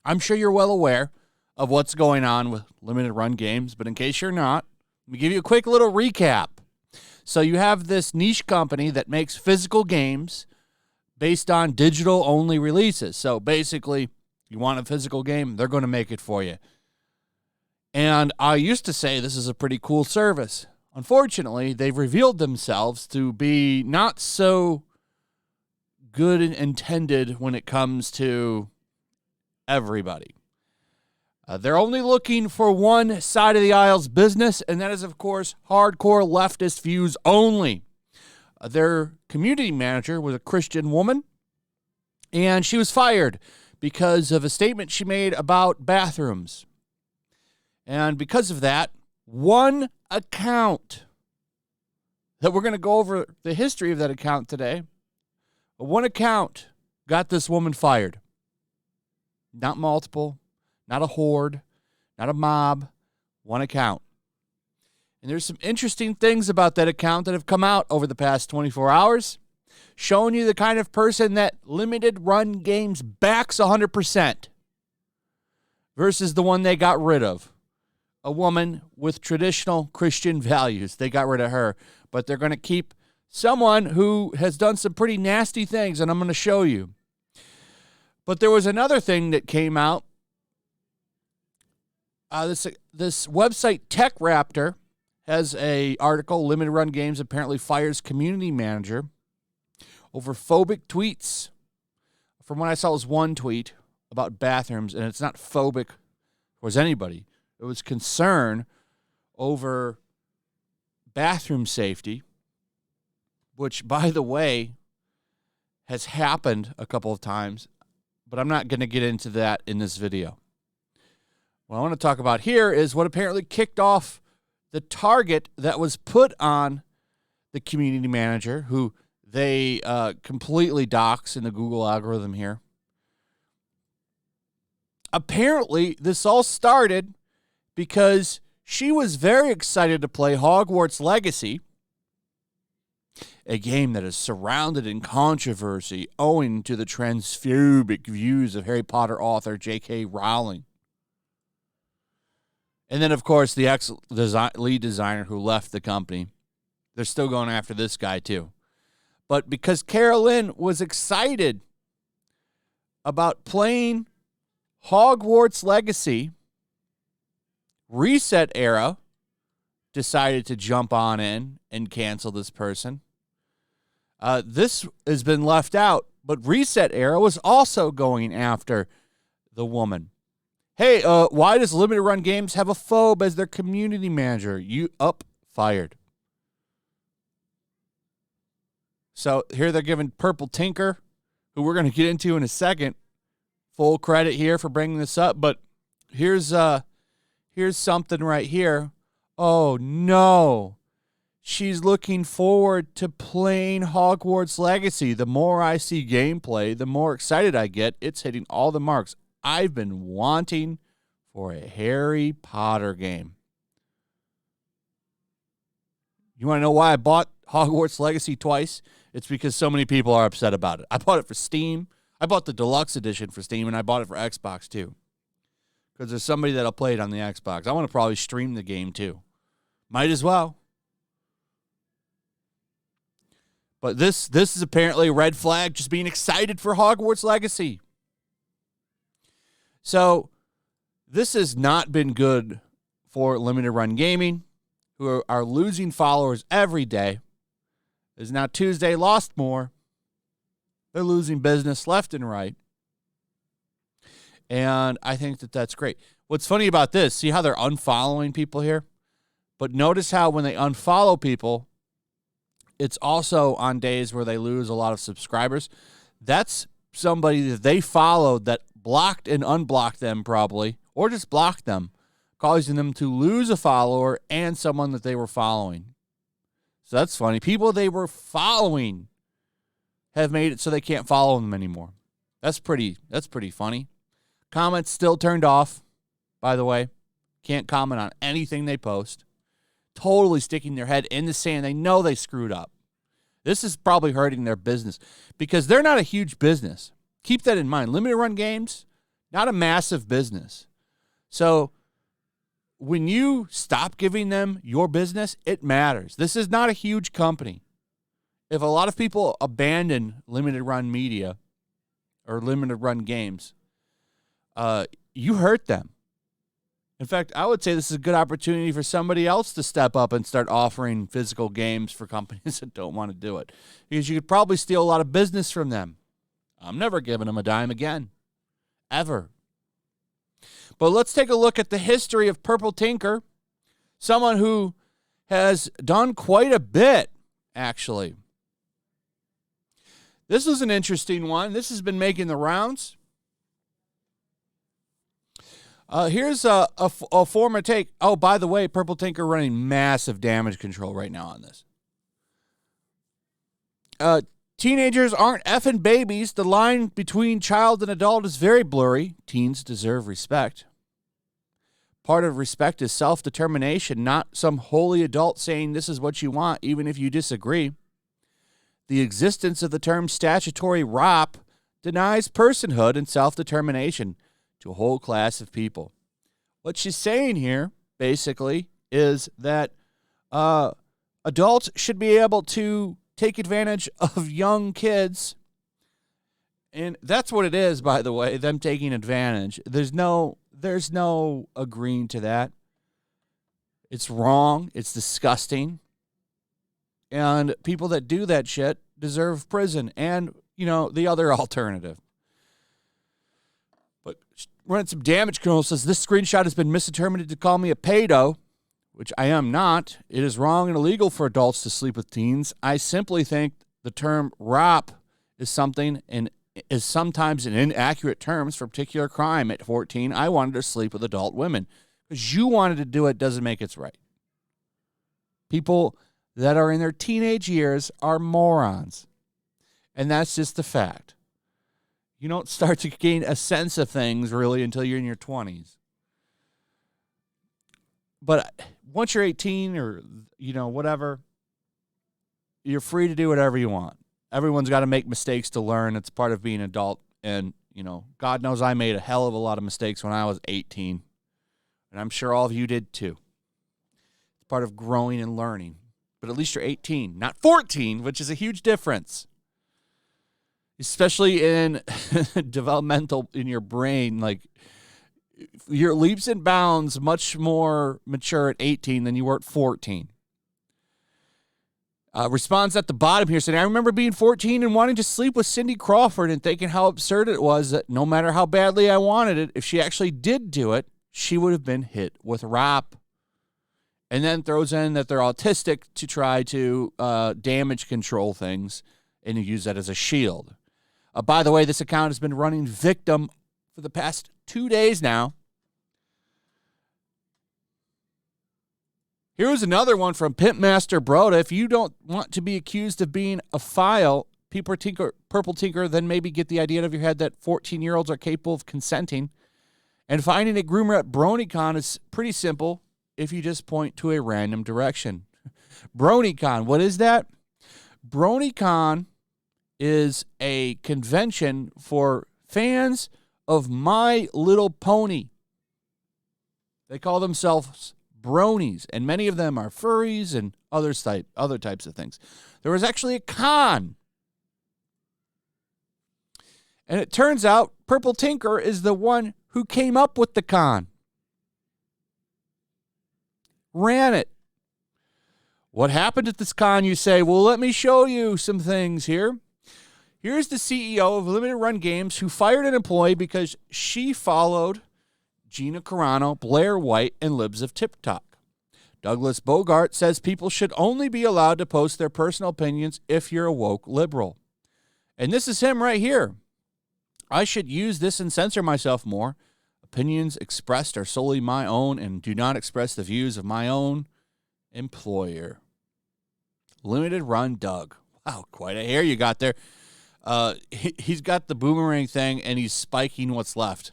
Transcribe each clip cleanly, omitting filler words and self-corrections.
I'm sure you're well aware of what's going on with limited run games, but in case you're not, let me give you a quick little recap. So you have this niche company that makes physical games based on digital-only releases. So basically, you want a physical game, they're going to make it for you. And I used to say this is a pretty cool service. Unfortunately, they've revealed themselves to be not so good and intended when it comes to everybody. They're only looking for one side of the aisle's business, and that is, of course, hardcore leftist views only. Their community manager was a Christian woman, and she was fired because of a statement she made about bathrooms. And because of that, one account that we're going to go over the history of that account today, one account got this woman fired. Not multiple, not a horde, not a mob, one account. And there's some interesting things about that account that have come out over the past 24 hours, showing you the kind of person that limited run games backs 100% versus the one they got rid of. A woman with traditional Christian values. They got rid of her, but they're going to keep someone who has done some pretty nasty things, and I'm going to show you. But there was another thing that came out. This website, Tech Raptor, has a article, Limited Run Games apparently fires community manager over phobic tweets. From what I saw, it was one tweet about bathrooms, and it's not phobic towards anybody. It was concern over bathroom safety, which, by the way, has happened a couple of times, but I'm not going to get into that in this video. What I want to talk about here is what apparently kicked off the target that was put on the community manager, who they completely dox in the Google algorithm here. Apparently, this all started because she was very excited to play Hogwarts Legacy, a game that is surrounded in controversy owing to the transphobic views of Harry Potter author J.K. Rowling. And then, of course, the lead designer who left the company. They're still going after this guy, too. But because Carolyn was excited about playing Hogwarts Legacy, Reset Era decided to jump on in and cancel this person. This has been left out, but Reset Era was also going after the woman. Hey, why does Limited Run Games have a phobe as their community manager? You fired. So here they're giving Purple Tinker, who we're going to get into in a second, full credit here for bringing this up. But here's something right here. Oh, no. She's looking forward to playing Hogwarts Legacy. The more I see gameplay, the more excited I get. It's hitting all the marks. I've been wanting for a Harry Potter game. You want to know why I bought Hogwarts Legacy twice? It's because so many people are upset about it. I bought it for Steam. I bought the deluxe edition for Steam, and I bought it for Xbox, too. Because there's somebody that'll play it on the Xbox. I want to probably stream the game, too. Might as well. But this is apparently a red flag, just being excited for Hogwarts Legacy. So this has not been good for limited run gaming, who are losing followers every day. Is now Tuesday lost more. They're losing business left and right. And I think that that's great. What's funny about this, see how they're unfollowing people here? But notice how when they unfollow people, it's also on days where they lose a lot of subscribers. That's somebody that they followed that blocked and unblocked them probably, or just blocked them, causing them to lose a follower and someone that they were following. So that's funny. People they were following have made it so they can't follow them anymore. That's pretty funny. Comments still turned off, by the way. Can't comment on anything they post. totally sticking their head in the sand. They know they screwed up. This is probably hurting their business because they're not a huge business. Keep that in mind. Limited run games, not a massive business. So when you stop giving them your business, it matters. This is not a huge company. If a lot of people abandon limited run media or limited run games, you hurt them. In fact, I would say this is a good opportunity for somebody else to step up and start offering physical games for companies that don't want to do it. Because you could probably steal a lot of business from them. I'm never giving them a dime again. Ever. But let's take a look at the history of Purple Tinker. Someone who has done quite a bit, actually. This was an interesting one. This has been making the rounds. Here's a former take. Oh, by the way, Purple Tinker running massive damage control right now on this. Teenagers aren't effing babies. The line between child and adult is very blurry. Teens deserve respect. Part of respect is self-determination, not some holy adult saying this is what you want, even if you disagree. The existence of the term statutory ROP denies personhood and self-determination to a whole class of people. What she's saying here, basically, is that adults should be able to take advantage of young kids. And that's what it is, by the way, them taking advantage. There's no agreeing to that. It's wrong. It's disgusting. And people that do that shit deserve prison and, the other alternative. But running some damage control says this screenshot has been misinterpreted to call me a pedo, which I am not. It is wrong and illegal for adults to sleep with teens. I simply think the term ROP is sometimes in inaccurate terms for a particular crime. At 14, I wanted to sleep with adult women. Because you wanted to do it doesn't make it right. People that are in their teenage years are morons. And that's just the fact. You don't start to gain a sense of things really until you're in your 20s. But once you're 18 or, whatever, you're free to do whatever you want. Everyone's got to make mistakes to learn. It's part of being an adult. And, God knows I made a hell of a lot of mistakes when I was 18. And I'm sure all of you did too. It's part of growing and learning. But at least you're 18, not 14, which is a huge difference. Especially in developmental, in your brain. Like, your leaps and bounds much more mature at 18 than you were at 14. Response at the bottom here saying, I remember being 14 and wanting to sleep with Cindy Crawford and thinking how absurd it was that no matter how badly I wanted it, if she actually did do it, she would have been hit with ROP. And then throws in that they're autistic to try to damage control things and use that as a shield. By the way, this account has been running victim for the past 2 days now. Here's another one from Pimpmaster Broda. If you don't want to be accused of being a file, Purple Tinker, then maybe get the idea out of your head that 14-year-olds are capable of consenting. And finding a groomer at BronyCon is pretty simple if you just point to a random direction. BronyCon, what is that? BronyCon is a convention for fans of My Little Pony. They call themselves bronies, and many of them are furries and other types of things. There was actually a con. And it turns out Purple Tinker is the one who came up with the con. Ran it. What happened at this con, you say? Well, let me show you some things here. Here's the CEO of Limited Run Games who fired an employee because she followed Gina Carano, Blair White, and Libs of TikTok. Douglas Bogart says people should only be allowed to post their personal opinions if you're a woke liberal. And this is him right here. I should use this and censor myself more. Opinions expressed are solely my own and do not express the views of my own employer. Limited Run Doug. Wow, quite a hair you got there. He's got the boomerang thing, and he's spiking what's left.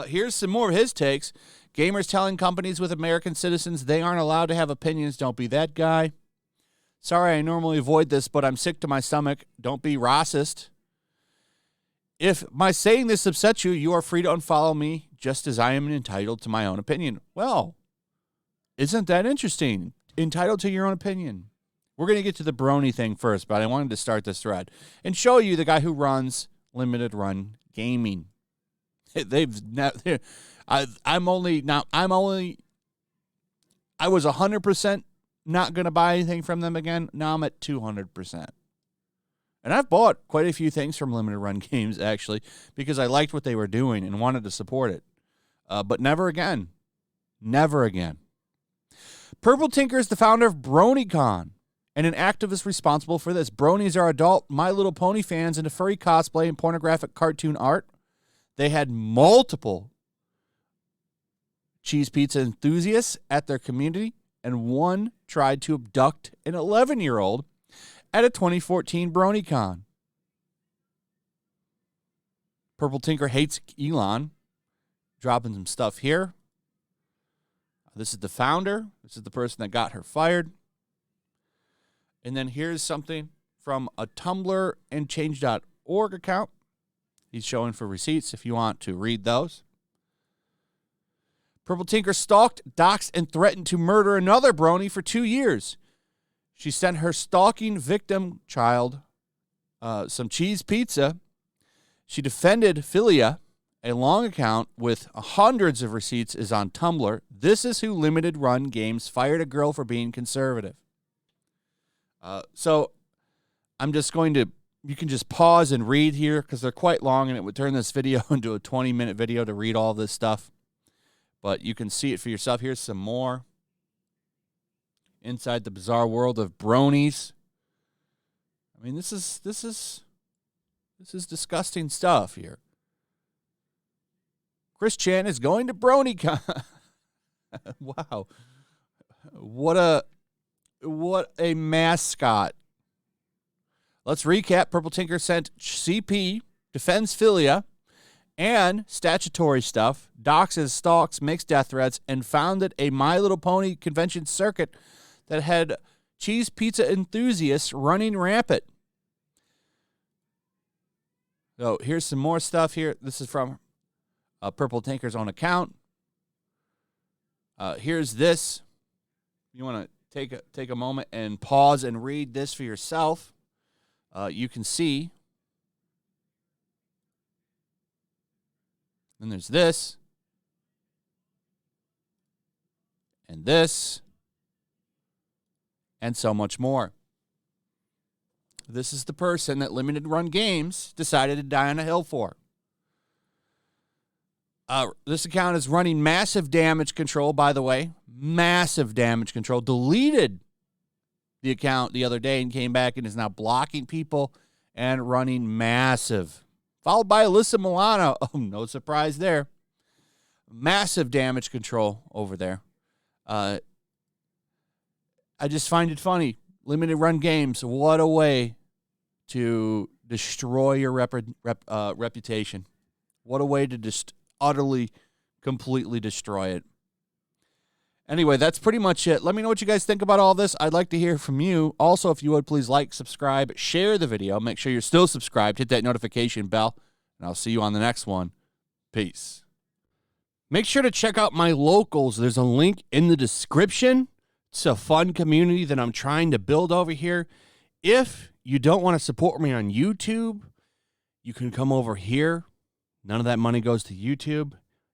Here's some more of his takes. Gamers telling companies with American citizens they aren't allowed to have opinions. Don't be that guy. Sorry, I normally avoid this, but I'm sick to my stomach. Don't be racist. If my saying this upsets you, you are free to unfollow me, just as I am entitled to my own opinion. Well, isn't that interesting? Entitled to your own opinion. We're going to get to the brony thing first, but I wanted to start this thread and show you the guy who runs Limited Run Gaming. I was 100% not going to buy anything from them again. Now I'm at 200%. And I've bought quite a few things from Limited Run Games, actually, because I liked what they were doing and wanted to support it. But never again. Never again. Purple Tinker is the founder of BronyCon and an activist responsible for this. Bronies are adult My Little Pony fans into furry cosplay and pornographic cartoon art. They had multiple cheese pizza enthusiasts at their community, and one tried to abduct an 11-year-old at a 2014 BronyCon. Purple Tinker hates Elon. Dropping some stuff here. This is the founder. This is the person that got her fired. And then here's something from a Tumblr and Change.org account. He's showing for receipts if you want to read those. Purple Tinker stalked, doxed, and threatened to murder another brony for 2 years. She sent her stalking victim child some cheese pizza. She defended Philia. A long account with hundreds of receipts is on Tumblr. This is who Limited Run Games fired a girl for being conservative. So I'm just going to, you can just pause and read here because they're quite long, and it would turn this video into a 20-minute video to read all this stuff. But you can see it for yourself. Here's some more. Inside the bizarre world of bronies. I mean, this is disgusting stuff here. Chris Chan is going to BronyCon. Wow. What a mascot. Let's recap. Purple Tinker sent CP, defends Philia, and statutory stuff, doxes, stalks, makes death threats, and founded a My Little Pony convention circuit that had cheese pizza enthusiasts running rampant. So here's some more stuff here. This is from Purple Tinker's own account. Here's this. You want to take a moment and pause and read this for yourself. You can see. Then there's this. And this. And so much more. This is the person that Limited Run Games decided to die on a hill for. This account is running massive damage control, by the way. Massive damage control. Deleted the account the other day and came back and is now blocking people and running massive. Followed by Alyssa Milano. Oh, no surprise there. Massive damage control over there. I just find it funny. Limited Run Games, what a way to destroy your reputation. What a way to just utterly, completely destroy it. Anyway, that's pretty much it. Let me know what you guys think about all this. I'd like to hear from you. Also, if you would, please like, subscribe, share the video. Make sure you're still subscribed. Hit that notification bell, and I'll see you on the next one. Peace. Make sure to check out my locals. There's a link in the description. It's a fun community that I'm trying to build over here. If you don't want to support me on YouTube, you can come over here. None of that money goes to YouTube.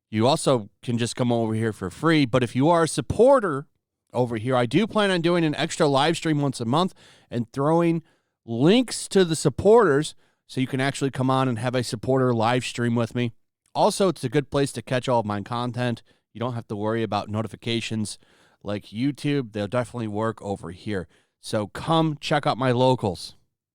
You also can just come over here for free. But if you are a supporter over here, I do plan on doing an extra live stream once a month and throwing links to the supporters so you can actually come on and have a supporter live stream with me. Also, it's a good place to catch all of my content. You don't have to worry about notifications like YouTube. They'll definitely work over here. So come check out my locals.